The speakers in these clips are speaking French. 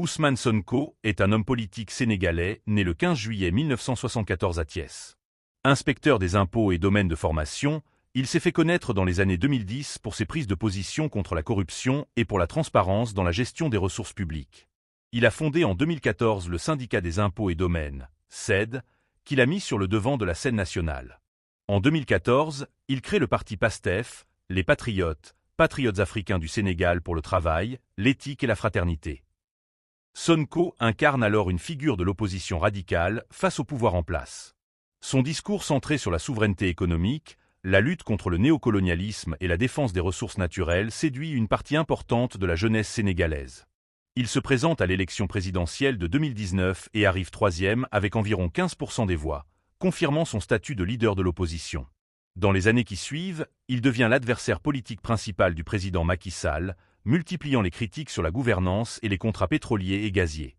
Ousmane Sonko est un homme politique sénégalais né le 15 juillet 1974 à Thiès. Inspecteur des impôts et domaine de formation, il s'est fait connaître dans les années 2010 pour ses prises de position contre la corruption et pour la transparence dans la gestion des ressources publiques. Il a fondé en 2014 le syndicat des impôts et domaines, SAID, qu'il a mis sur le devant de la scène nationale. En 2014, il crée le parti PASTEF, les Patriotes africains du Sénégal pour le travail, l'éthique et la fraternité. Sonko incarne alors une figure de l'opposition radicale face au pouvoir en place. Son discours centré sur la souveraineté économique, la lutte contre le néocolonialisme et la défense des ressources naturelles séduit une partie importante de la jeunesse sénégalaise. Il se présente à l'élection présidentielle de 2019 et arrive troisième avec environ 15% des voix, confirmant son statut de leader de l'opposition. Dans les années qui suivent, il devient l'adversaire politique principal du président Macky Sall, multipliant les critiques sur la gouvernance et les contrats pétroliers et gaziers.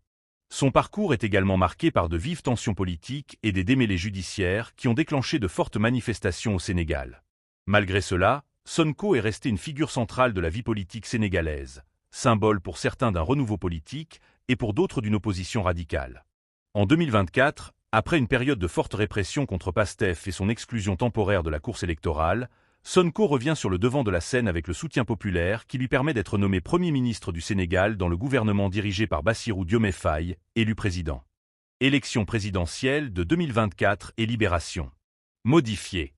Son parcours est également marqué par de vives tensions politiques et des démêlés judiciaires qui ont déclenché de fortes manifestations au Sénégal. Malgré cela, Sonko est resté une figure centrale de la vie politique sénégalaise, symbole pour certains d'un renouveau politique et pour d'autres d'une opposition radicale. En 2024, après une période de forte répression contre PASTEF et son exclusion temporaire de la course électorale, Sonko revient sur le devant de la scène avec le soutien populaire qui lui permet d'être nommé Premier ministre du Sénégal dans le gouvernement dirigé par Bassirou Diomaye Faye, élu président. Élection présidentielle de 2024 et libération. Modifiée.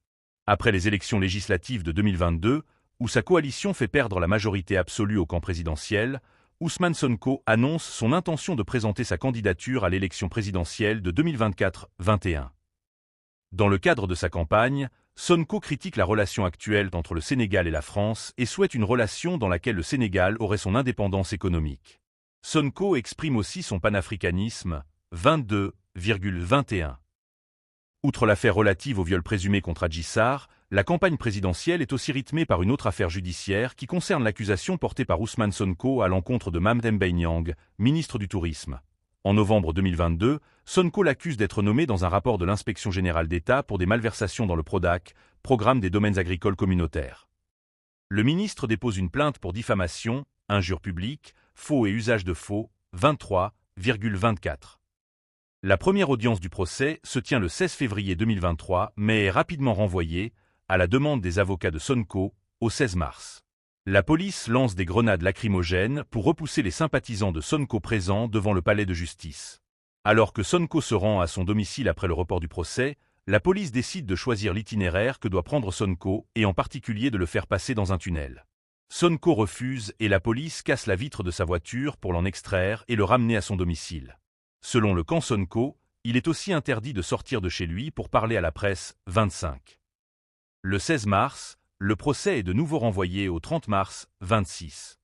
Après les élections législatives de 2022, où sa coalition fait perdre la majorité absolue au camp présidentiel, Ousmane Sonko annonce son intention de présenter sa candidature à l'élection présidentielle de 2024-21. Dans le cadre de sa campagne, Sonko critique la relation actuelle entre le Sénégal et la France et souhaite une relation dans laquelle le Sénégal aurait son indépendance économique. Sonko exprime aussi son panafricanisme, 22,21. Outre l'affaire relative au viol présumé contre Adji Sarr, la campagne présidentielle est aussi rythmée par une autre affaire judiciaire qui concerne l'accusation portée par Ousmane Sonko à l'encontre de Mame Mbaye Niang, ministre du Tourisme. En novembre 2022, Sonko l'accuse d'être nommé dans un rapport de l'Inspection générale d'État pour des malversations dans le PRODAC, Programme des domaines agricoles communautaires. Le ministre dépose une plainte pour diffamation, injure publique, faux et usage de faux, 23,24. La première audience du procès se tient le 16 février 2023 mais est rapidement renvoyée, à la demande des avocats de Sonko, au 16 mars. La police lance des grenades lacrymogènes pour repousser les sympathisants de Sonko présents devant le palais de justice. Alors que Sonko se rend à son domicile après le report du procès, la police décide de choisir l'itinéraire que doit prendre Sonko et en particulier de le faire passer dans un tunnel. Sonko refuse et la police casse la vitre de sa voiture pour l'en extraire et le ramener à son domicile. Selon le camp Sonko, il est aussi interdit de sortir de chez lui pour parler à la presse, 25. Le 16 mars, le procès est de nouveau renvoyé au 30 mars, 26.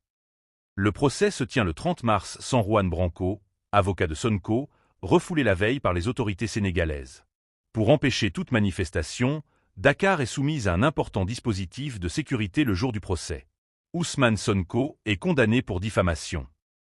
Le procès se tient le 30 mars sans Juan Branco, avocat de Sonko, refoulé la veille par les autorités sénégalaises. Pour empêcher toute manifestation, Dakar est soumise à un important dispositif de sécurité le jour du procès. Ousmane Sonko est condamné pour diffamation.